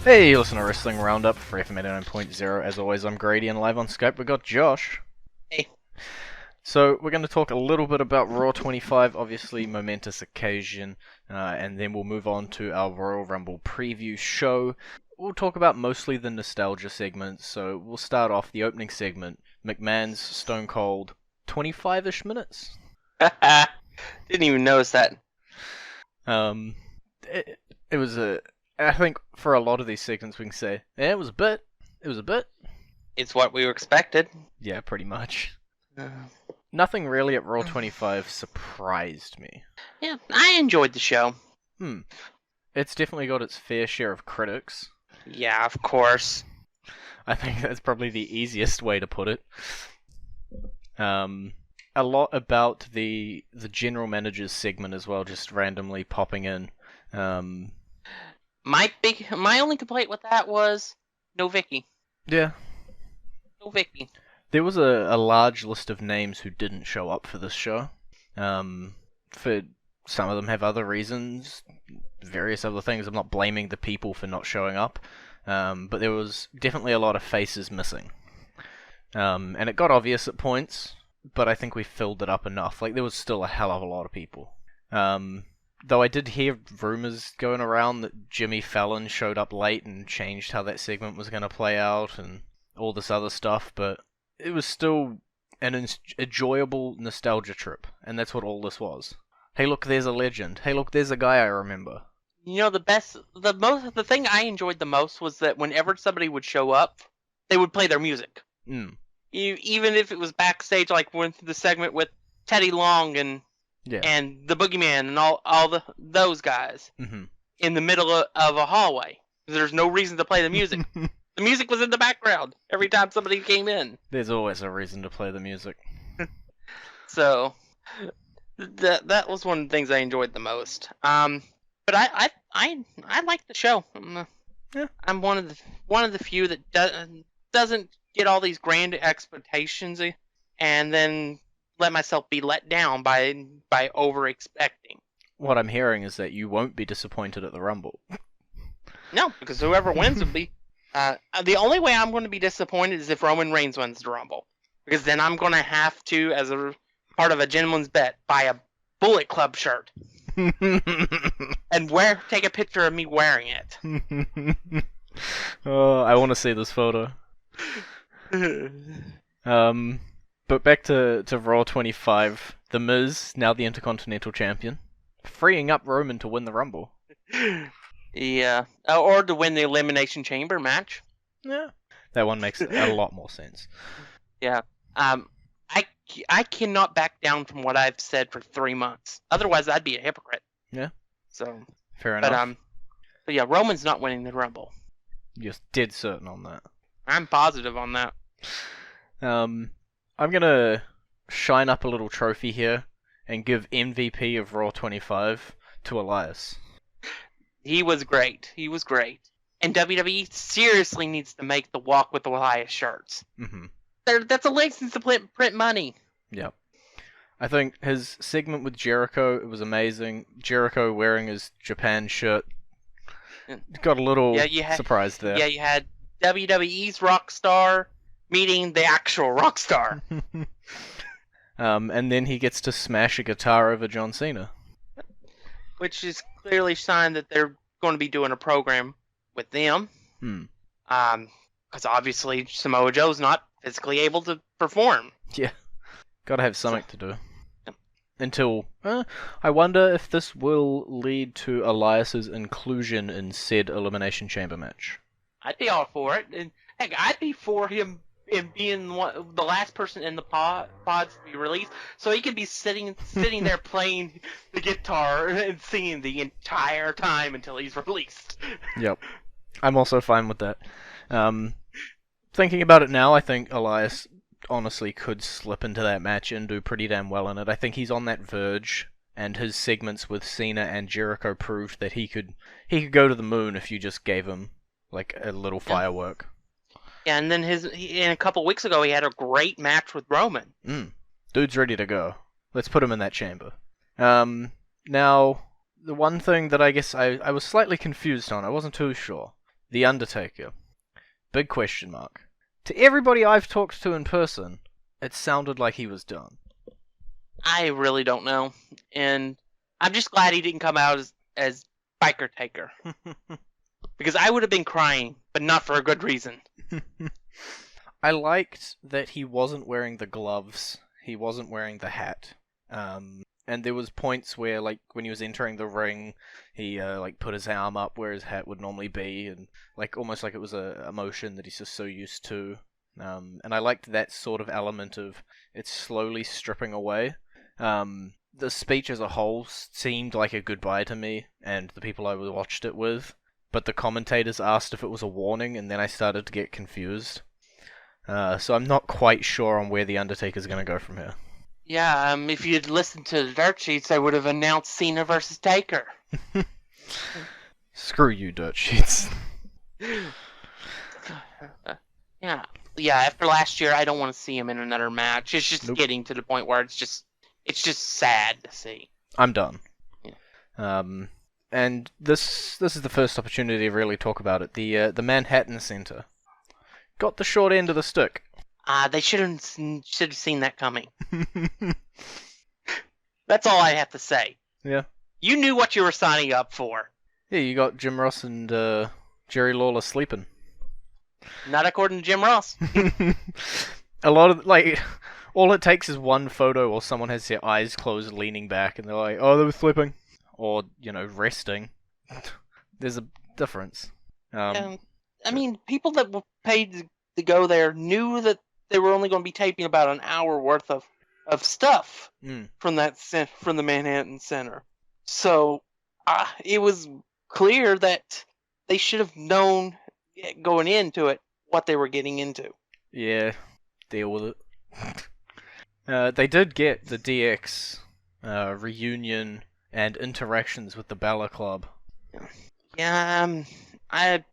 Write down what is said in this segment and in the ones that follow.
Hey, you listen to Wrestling Roundup, FreeFM 89.0. As always, I'm Grady, and live on Skype we've got Josh. Hey. So, we're going to talk a little bit about Raw 25, obviously momentous occasion, and then we'll move on to our Royal Rumble preview show. We'll talk about mostly the nostalgia segments, so we'll start off the opening segment, McMahon's Stone Cold, 25-ish minutes. Didn't even notice that. It was I think for a lot of these segments we can say, yeah, it was a bit. It was a bit. It's what we expected. Yeah, pretty much. Uh, Nothing really at Raw 25 surprised me. yeah, I enjoyed the show. It's definitely got its fair share of critics. Yeah, of course. I think that's probably the easiest way to put it. A lot about the general manager's segment as well, just randomly popping in. My only complaint with that was no Vicky. Yeah. No Vicky. There was a large list of names who didn't show up for this show. For some of them have other reasons, various other things. I'm not blaming the people for not showing up, but there was definitely a lot of faces missing. And it got obvious at points, but I think we filled it up enough. Like, there was still a hell of a lot of people. Though I did hear rumors going around that Jimmy Fallon showed up late and changed how that segment was going to play out and all this other stuff, but it was still an enjoyable nostalgia trip, and that's what all this was. Hey, look, there's a legend. Hey, look, there's a guy I remember. You know, the thing I enjoyed the most was that whenever somebody would show up, they would play their music. Even if it was backstage, like when the segment with Teddy Long and the Boogeyman and all those guys in the middle of a hallway. There's no reason to play the music. The music was in the background every time somebody came in. There's always a reason to play the music. So that was one of the things I enjoyed the most. But I like the show. I'm one of the few that doesn't get all these grand expectations and then let myself be let down by over expecting. What I'm hearing is that you won't be disappointed at the Rumble. No, because whoever wins will be. The only way I'm going to be disappointed is if Roman Reigns wins the Rumble, because then I'm going to have to, as a part of a gentleman's bet, buy a Bullet Club shirt and take a picture of me wearing it. Oh, I want to see this photo. But back to Raw 25, The Miz, now the Intercontinental Champion, freeing up Roman to win the Rumble. Yeah, or to win the Elimination Chamber match. Yeah, that one makes a lot more sense. Yeah, I cannot back down from what I've said for 3 months. Otherwise, I'd be a hypocrite. Yeah. So fair enough. But yeah, Roman's not winning the Rumble. You're dead certain on that. I'm positive on that. I'm gonna shine up a little trophy here and give MVP of Raw 25 to Elias. He was great. And WWE seriously needs to make the Walk with Elias shirts. That's a license to print money. Yep. I think his segment with Jericho, it was amazing. Jericho wearing his Japan shirt. Got a little surprised there. Yeah, you had WWE's Rockstar meeting the actual Rockstar. And then he gets to smash a guitar over John Cena. Which is clearly a sign that they're going to be doing a program with them. Because obviously Samoa Joe's not physically able to perform. Yeah. Gotta have something to do. Until, I wonder if this will lead to Elias's inclusion in said Elimination Chamber match. I'd be all for it. And heck, I'd be for him being the last person in the pods to be released, so he could be sitting there playing the guitar and singing the entire time until he's released. Yep. I'm also fine with that. Thinking about it now, I think Elias honestly could slip into that match and do pretty damn well in it. I think he's on that verge, and his segments with Cena and Jericho proved that he could go to the moon if you just gave him like a little firework. Yeah, and then a couple weeks ago he had a great match with Roman. Dude's ready to go. Let's put him in that chamber. Now, the one thing that I guess I was slightly confused on, I wasn't too sure. The Undertaker. Big question mark. To everybody I've talked to in person, it sounded like he was done. I really don't know. And I'm just glad he didn't come out as Biker Taker. Because I would have been crying, but not for a good reason. I liked that he wasn't wearing the gloves. He wasn't wearing the hat. And there was points where, like, when he was entering the ring, he, put his arm up where his hat would normally be, and, almost like it was a motion that he's just so used to. And I liked that sort of element of it slowly stripping away. The speech as a whole seemed like a goodbye to me, and the people I watched it with, but the commentators asked if it was a warning, and then I started to get confused. So I'm not quite sure on where The Undertaker's going to go from here. Yeah, if you'd listened to the dirt sheets, I would have announced Cena versus Taker. Screw you, dirt sheets. Yeah, after last year, I don't want to see him in another match. It's just getting to the point where it's just sad to see. I'm done. Yeah. And this is the first opportunity to really talk about it. The Manhattan Center got the short end of the stick. They should have seen that coming. That's all I have to say. Yeah. You knew what you were signing up for. Yeah, you got Jim Ross and Jerry Lawler sleeping. Not according to Jim Ross. A lot of, all it takes is one photo or someone has their eyes closed leaning back and they're like, oh, they were sleeping. Or, resting. There's a difference. I mean, people that were paid to go there knew that they were only going to be taping about an hour worth of stuff from the Manhattan Center. So it was clear that they should have known going into it what they were getting into. Yeah, deal with it. They did get the DX reunion and interactions with the Balor Club. Yeah, I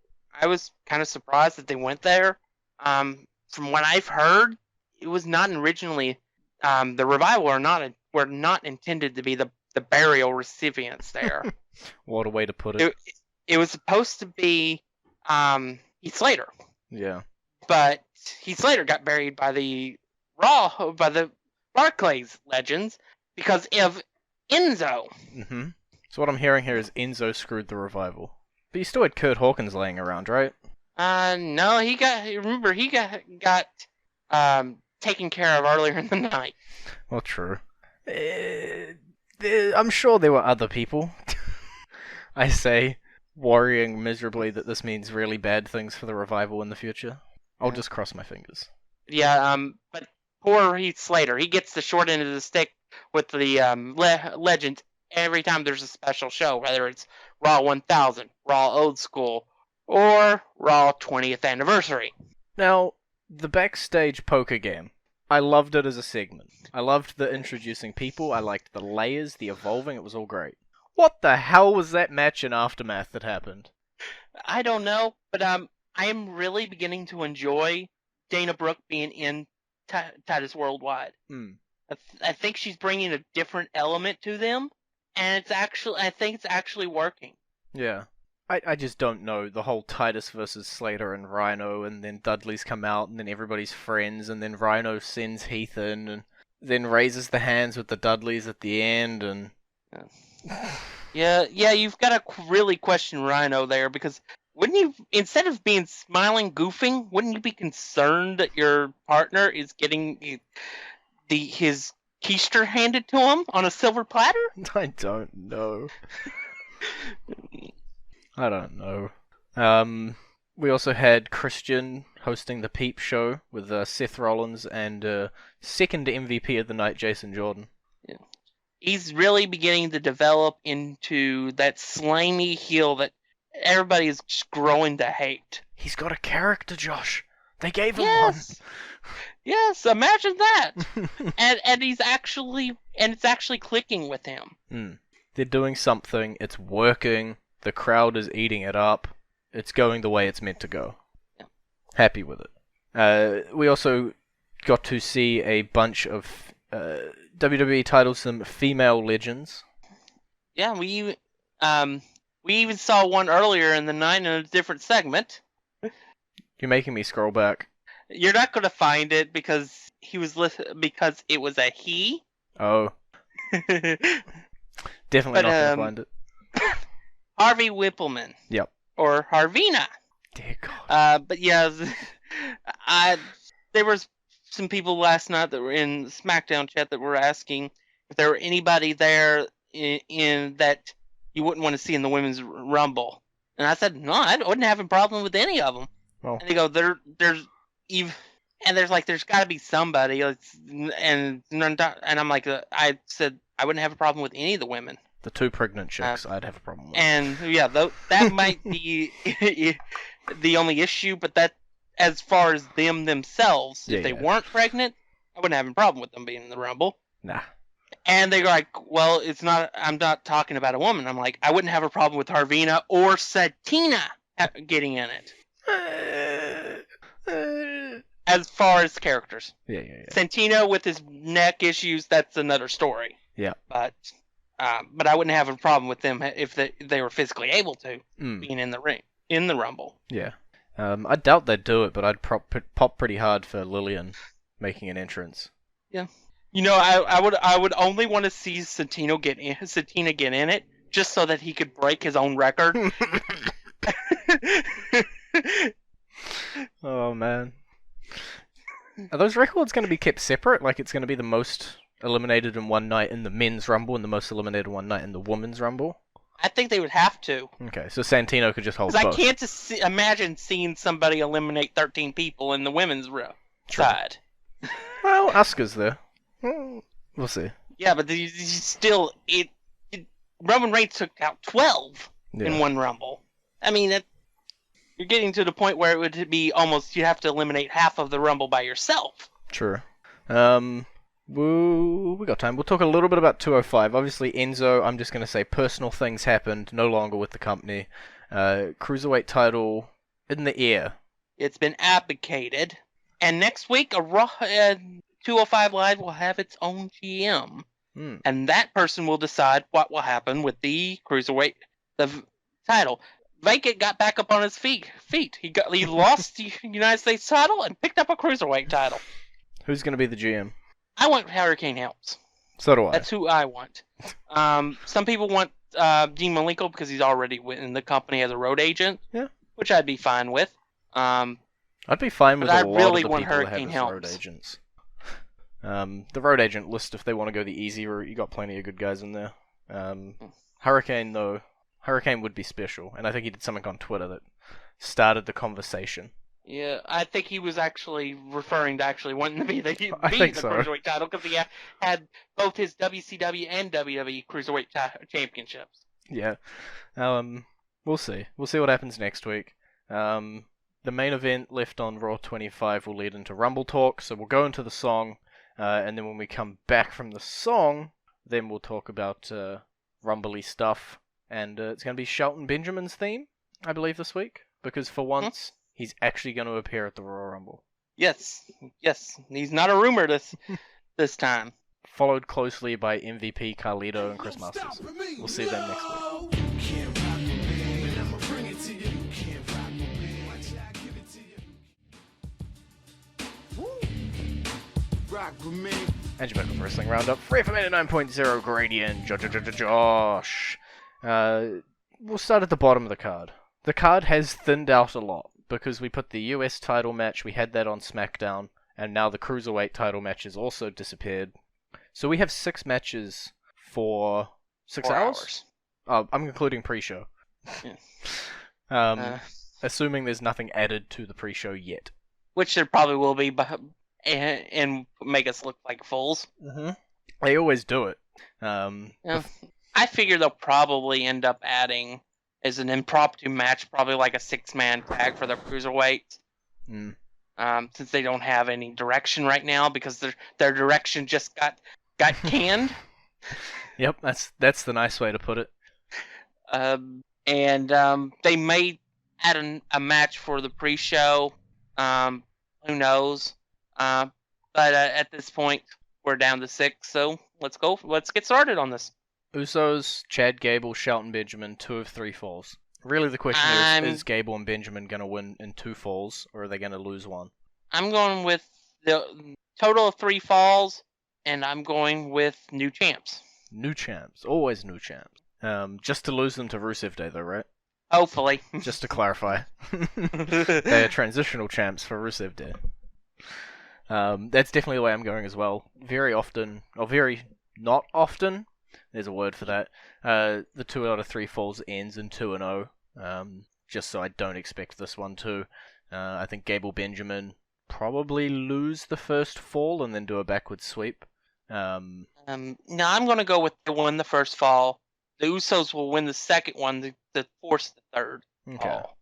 was kind of surprised that they went there. From what I've heard, it was not originally the Revival were not intended to be the burial recipients there. What a way to put it. It was supposed to be Heath Slater. Yeah. But Heath Slater got buried by the Barclays legends because of Enzo. Mm-hmm. So what I'm hearing here is Enzo screwed the Revival. But you still had Kurt Hawkins laying around, right? No, he got taken care of earlier in the night. Well, true. I'm sure there were other people. I say, worrying miserably that this means really bad things for the Revival in the future. I'll just cross my fingers. Yeah, but poor Heath Slater, he gets the short end of the stick with the legends every time there's a special show, whether it's Raw 1000, Raw Old School, or Raw 20th Anniversary. Now, the backstage poker game. I loved it as a segment. I loved the introducing people, I liked the layers, the evolving, it was all great. What the hell was that match in Aftermath that happened? I don't know, but I am really beginning to enjoy Dana Brooke being in Titus Worldwide. I think she's bringing a different element to them, and I think it's actually working. Yeah. I just don't know. The whole Titus versus Slater and Rhino, and then Dudley's come out, and then everybody's friends, and then Rhino sends Heath in, and then raises the hands with the Dudleys at the end, and... Yeah, you've got to really question Rhino there, because wouldn't you, instead of being smiling, goofing, wouldn't you be concerned that your partner is getting his keister handed to him on a silver platter? I don't know. I don't know. We also had Christian hosting the Peep Show with Seth Rollins and second MVP of the night, Jason Jordan. Yeah. He's really beginning to develop into that slimy heel that everybody is just growing to hate. He's got a character, Josh. They gave him one. one. Yes, imagine that. and it's actually clicking with him. They're doing something. It's working. The crowd is eating it up. It's going the way it's meant to go. Yeah. Happy with it. We also got to see a bunch of WWE titles, some female legends. Yeah, We even saw one earlier in the night in a different segment. You're making me scroll back. You're not going to find it because because it was a he. Oh. Definitely not going to find it. Harvey Whippleman. Yep. Or Harvina. Dear God. But yeah, there was some people last night that were in the SmackDown chat that were asking if there were anybody there in that you wouldn't want to see in the Women's Rumble. And I said, no, I wouldn't have a problem with any of them. Oh. And they go, there's got to be somebody. And I'm like, I said, I wouldn't have a problem with any of the women. The 2 pregnant chicks, I'd have a problem with. And yeah, that might be the only issue, but that, as far as themselves, if they weren't pregnant, I wouldn't have a problem with them being in the Rumble. Nah. And they're like, well, I'm not talking about a woman. I'm like, I wouldn't have a problem with Harvina or Satina getting in it. As far as characters. Yeah. Santino with his neck issues, that's another story. Yeah. But I wouldn't have a problem with them if they were physically able to being in the ring, in the Rumble. Yeah. I doubt they'd do it, but I'd pop pretty hard for Lillian making an entrance. Yeah. You know, I would only want to see Satina get in it just so that he could break his own record. Oh man. Are those records going to be kept separate? Like it's going to be the most eliminated in one night in the men's Rumble and the most eliminated in one night in the women's Rumble? I think they would have to. Okay, so Santino could just hold both. I can't just imagine seeing somebody eliminate 13 people in the women's side. Well, Asuka's there. We'll see. Yeah, but still, Roman Reigns took out 12 in one Rumble. I mean, you're getting to the point where it would be almost, you have to eliminate half of the Rumble by yourself. True. We got time. We'll talk a little bit about 205. Obviously, Enzo, I'm just going to say personal things happened, no longer with the company. Cruiserweight title in the air. It's been abdicated. And next week, 205 Live will have its own GM. And that person will decide what will happen with the Cruiserweight title. Vacant got back up on his feet. He lost the United States title and picked up a Cruiserweight title. Who's going to be the GM? I want Hurricane Helms. So do I. That's who I want. Some people want Dean Malenko because he's already in the company as a road agent. Yeah. Which I'd be fine with. I'd be fine with a lot of the people that have as road agents. The road agent list, if they want to go the easy route, you got plenty of good guys in there. Hurricane, though, Hurricane would be special, and I think he did something on Twitter that started the conversation. Yeah, I think he was actually referring to actually wanting to be the Cruiserweight title because he had both his WCW and WWE Cruiserweight championships. Yeah. We'll see. We'll see what happens next week. The main event left on Raw 25 will lead into Rumble Talk, so we'll go into the song, and then when we come back from the song, then we'll talk about Rumble-y stuff, and it's going to be Shelton Benjamin's theme, I believe, this week, because for once, he's actually going to appear at the Royal Rumble. Yes, he's not a rumor this time. Followed closely by MVP Carlito and Chris Masters. We'll see them next week. And you're back with Wrestling Roundup. FreeFM 89.0, Grady and Josh. We'll start at the bottom of the card. The card has thinned out a lot because we put the US title match, we had that on SmackDown, and now the Cruiserweight title match has also disappeared. So we have 6 matches for 6 hours? Oh, I'm including pre-show. Yeah. Assuming there's nothing added to the pre-show yet. Which there probably will be, and make us look like fools. Mm-hmm. They always do it. I figure they'll probably end up adding as an impromptu match, probably like a 6-man tag for the Cruiserweight. Since they don't have any direction right now because their direction just got canned. Yep, that's the nice way to put it. They may add a match for the pre-show. Who knows? But at this point, we're down to 6, so let's go. Let's get started on this. Usos, Chad Gable, Shelton Benjamin, 2 of 3 falls. Really, the question is Gable and Benjamin going to win in 2 falls, or are they going to lose one? I'm going with the total of 3 falls, and I'm going with new champs. New champs. Always new champs. Just to lose them to Rusev Day, though, right? Hopefully. Just to clarify. They are transitional champs for Rusev Day. That's definitely the way I'm going as well. Very often, or very not often, there's a word for that, the 2 out of 3 falls ends in 2-0, just so I don't expect this one to. I think Gable Benjamin probably lose the first fall and then do a backward sweep. No, I'm going to go with the win the first fall. The Usos will win the second one to force the third fall.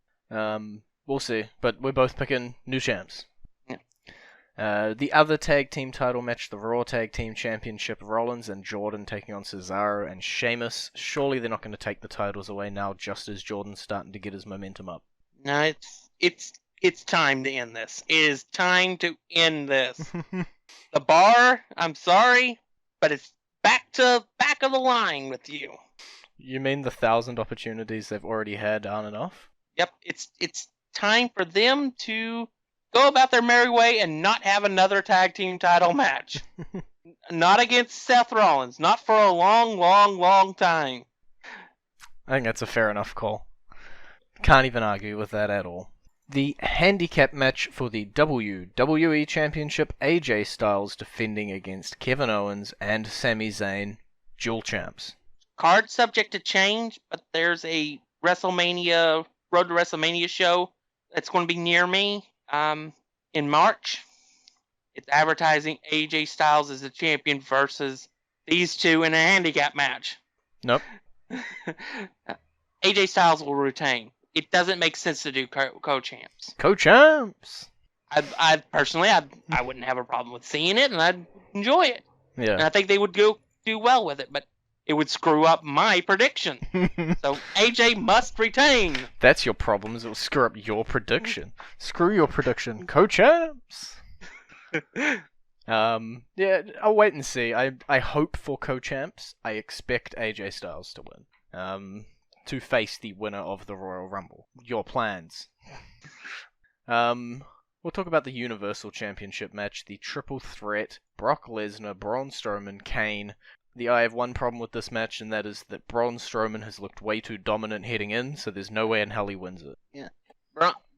We'll see, but we're both picking new champs. Yeah. The other tag team title match, the Raw Tag Team Championship, Rollins and Jordan taking on Cesaro and Sheamus. Surely they're not going to take the titles away now, just as Jordan's starting to get his momentum up. No, it's time to end this. It is time to end this. The Bar, I'm sorry, but it's back of the line with you. You mean the 1,000 opportunities they've already had aren't enough? Yep, it's time for them to go about their merry way and not have another tag team title match. Not against Seth Rollins. Not for a long, long, long time. I think that's a fair enough call. Can't even argue with that at all. The handicap match for the WWE Championship, AJ Styles defending against Kevin Owens and Sami Zayn, dual champs. Card subject to change, but there's a Road to WrestleMania show that's going to be near me in March. It's advertising AJ Styles as the champion versus these two in a handicap match. Nope. AJ Styles will retain. It doesn't make sense to do co-champs. Co-champs! I personally wouldn't have a problem with seeing it, and I'd enjoy it. Yeah. And I think they would do well with it, but it would screw up my prediction. So AJ must retain. That's your problem, is it will screw up your prediction. Screw your prediction. Co-champs! Yeah, I'll wait and see. I hope for co-champs. I expect AJ Styles to win. To face the winner of the Royal Rumble. Your plans. We'll talk about the Universal Championship match, the triple threat, Brock Lesnar, Braun Strowman, Kane. I have one problem with this match, and that is that Braun Strowman has looked way too dominant heading in, so there's no way in hell he wins it. Yeah.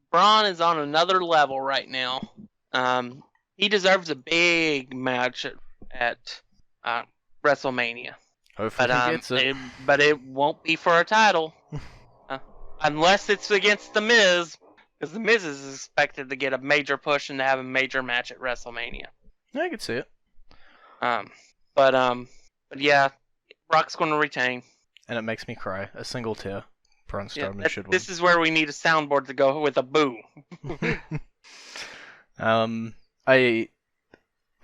Braun is on another level right now. He deserves a big match at WrestleMania. Hopefully he gets it. But it won't be for a title. Unless it's against The Miz. Because The Miz is expected to get a major push and to have a major match at WrestleMania. I can see it. But yeah, Brock's going to retain. And it makes me cry. A single tear. Braun Strowman should win. This is where we need a soundboard to go with a boo. I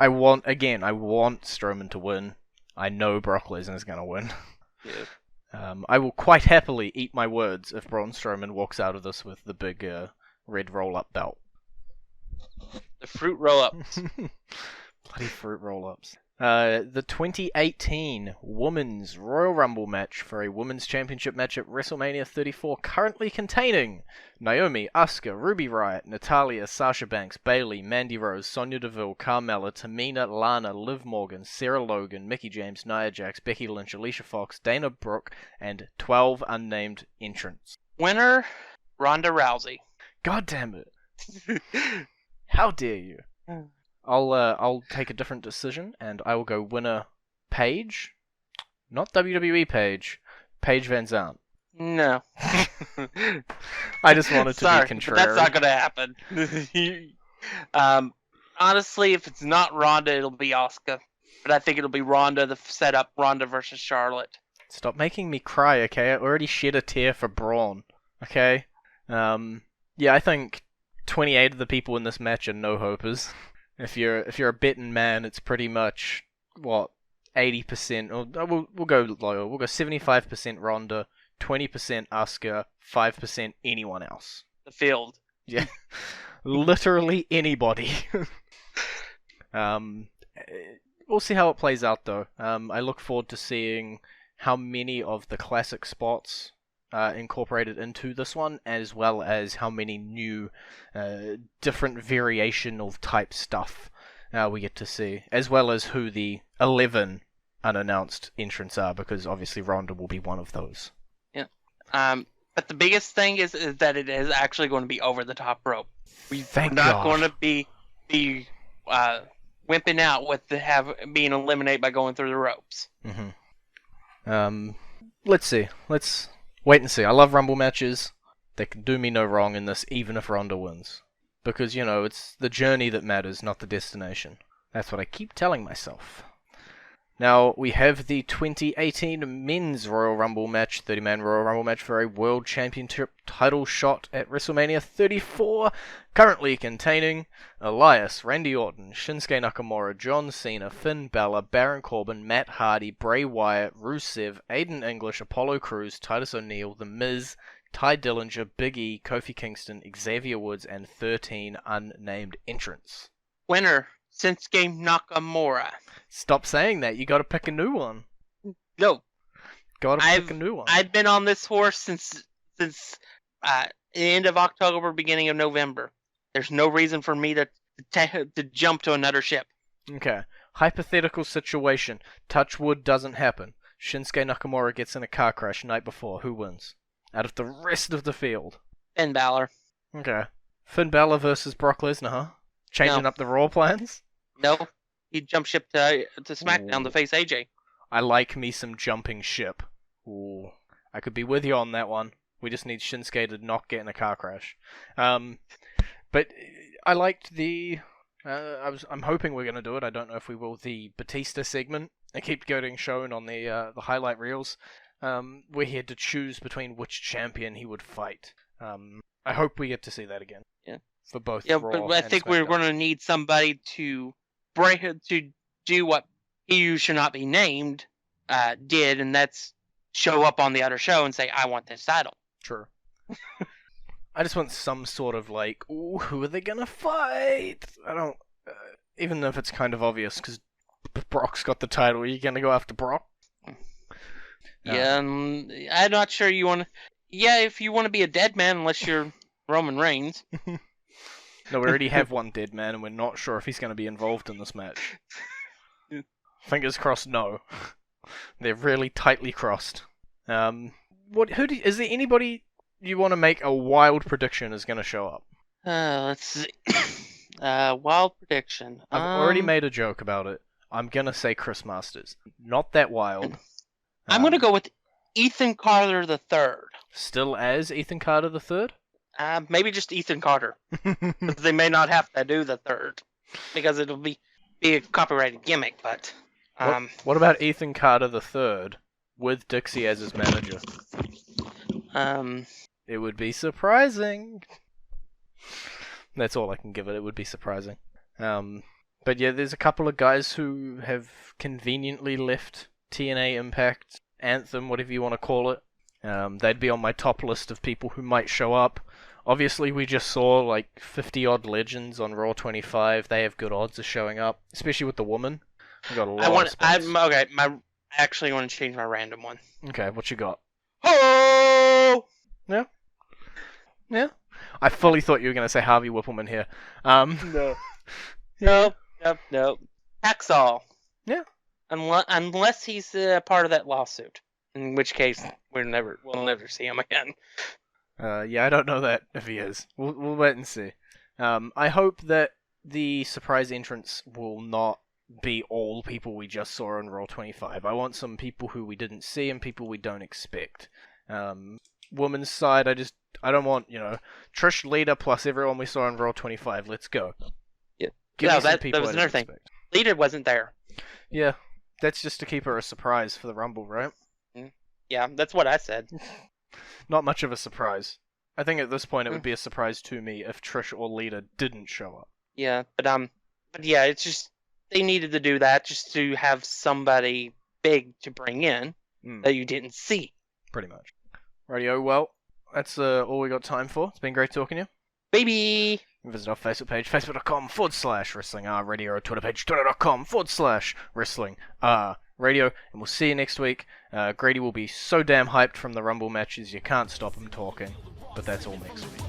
want Strowman to win. I know Brock Lesnar is going to win. Yeah. I will quite happily eat my words if Braun Strowman walks out of this with the big red roll-up belt. The fruit roll-ups. Bloody fruit roll-ups. The 2018 Women's Royal Rumble match for a Women's Championship match at WrestleMania 34, currently containing Naomi, Asuka, Ruby Riott, Natalya, Sasha Banks, Bayley, Mandy Rose, Sonya Deville, Carmella, Tamina, Lana, Liv Morgan, Sarah Logan, Mickie James, Nia Jax, Becky Lynch, Alicia Fox, Dana Brooke, and 12 unnamed entrants. Winner, Ronda Rousey. God damn it. How dare you. I'll take a different decision, and I will go winner Paige. Not WWE Paige. Paige Van Zandt. No. I just wanted to be contrary. That's not going to happen. Honestly, if it's not Ronda, it'll be Asuka. But I think it'll be Ronda to set up Ronda versus Charlotte. Stop making me cry, okay? I already shed a tear for Braun, okay? Yeah, I think 28 of the people in this match are no-hopers. If you're a betting man, it's pretty much, 80%, or we'll go lower. We'll go 75% Ronda, 20% Asuka, 5% anyone else. The field. Yeah. Literally anybody. We'll see how it plays out, though. I look forward to seeing how many of the classic spots are incorporated into this one, as well as how many new, different variation of type stuff we get to see, as well as who the 11 unannounced entrants are, because obviously Roundup will be one of those. Yeah. But the biggest thing is that it is actually going to be over the top rope. We're not going to be wimping out with being eliminated by going through the ropes. Mm-hmm. Let's see. Let's wait and see. I love Rumble matches. They can do me no wrong in this, even if Ronda wins. Because, it's the journey that matters, not the destination. That's what I keep telling myself. Now, we have the 2018 Men's Royal Rumble match, 30-man Royal Rumble match for a World Championship title shot at WrestleMania 34, currently containing Elias, Randy Orton, Shinsuke Nakamura, John Cena, Finn Balor, Baron Corbin, Matt Hardy, Bray Wyatt, Rusev, Aiden English, Apollo Crews, Titus O'Neil, The Miz, Ty Dillinger, Big E, Kofi Kingston, Xavier Woods, and 13 unnamed entrants. Winner, Shinsuke Nakamura. Stop saying that. You got to pick a new one. No. Got to pick a new one. I've been on this horse since the end of October, beginning of November. There's no reason for me to jump to another ship. Okay. Hypothetical situation. Touch wood doesn't happen. Shinsuke Nakamura gets in a car crash night before. Who wins? Out of the rest of the field. Finn Balor. Okay. Finn Balor versus Brock Lesnar, huh? Changing up the Raw plans? No. He jumped ship to SmackDown to face AJ. I like me some jumping ship. Ooh. I could be with you on that one. We just need Shinsuke to not get in a car crash. But I liked the... I'm hoping we're going to do it. I don't know if we will. The Batista segment. It keeps getting shown on the highlight reels. Where he had to choose between which champion he would fight. I hope we get to see that again. Yeah. For both Raw but I think we're going to need somebody to do what He Who Should Not Be Named did, and that's show up on the other show and say, I want this title. True. I just want some sort of ooh, who are they going to fight? I don't... even if it's kind of obvious, because Brock's got the title, are you going to go after Brock? Yeah, I'm not sure you want to... Yeah, if you want to be a dead man, unless you're Roman Reigns. No, we already have one dead man, and we're not sure if he's going to be involved in this match. Fingers crossed, no. They're really tightly crossed. Is there anybody you want to make a wild prediction is going to show up? Let's see. Wild prediction. I've already made a joke about it. I'm going to say Chris Masters. Not that wild. I'm going to go with Ethan Carter III. Still as Ethan Carter III? Maybe just Ethan Carter. Because they may not have to do the third. Because it'll be a copyrighted gimmick, but... What about Ethan Carter III with Dixie as his manager? It would be surprising. That's all I can give it. It would be surprising. But yeah, there's a couple of guys who have conveniently left TNA Impact, Anthem, whatever you want to call it. They'd be on my top list of people who might show up. Obviously, we just saw 50-odd legends on Raw 25. They have good odds of showing up, especially with the woman. We got a lot of spots. I actually want to change my random one. Okay, what you got? Oh! Yeah? Yeah? I fully thought you were going to say Harvey Whippleman here. No. No. Hacksaw. Yeah. Unless he's part of that lawsuit. In which case, we'll never see him again. Yeah, I don't know that if he is. We'll wait and see. I hope that the surprise entrance will not be all people we just saw on Raw 25. I want some people who we didn't see and people we don't expect. Women's side, I don't want, Trish Lita plus everyone we saw on Raw 25. Let's go. Yeah. That was another thing. Lita wasn't there. Yeah. That's just to keep her a surprise for the Rumble, right? Yeah, that's what I said. Not much of a surprise. I think at this point it would be a surprise to me if Trish or Lita didn't show up. Yeah, but yeah, it's just they needed to do that just to have somebody big to bring in that you didn't see. Pretty much. Radio, well, that's all we got time for. It's been great talking to you. Baby! Visit our Facebook page, facebook.com/wrestling radio, or Twitter page, twitter.com/wrestling Radio, and we'll see you next week. Grady will be so damn hyped from the Rumble matches, you can't stop him talking. But that's all next week.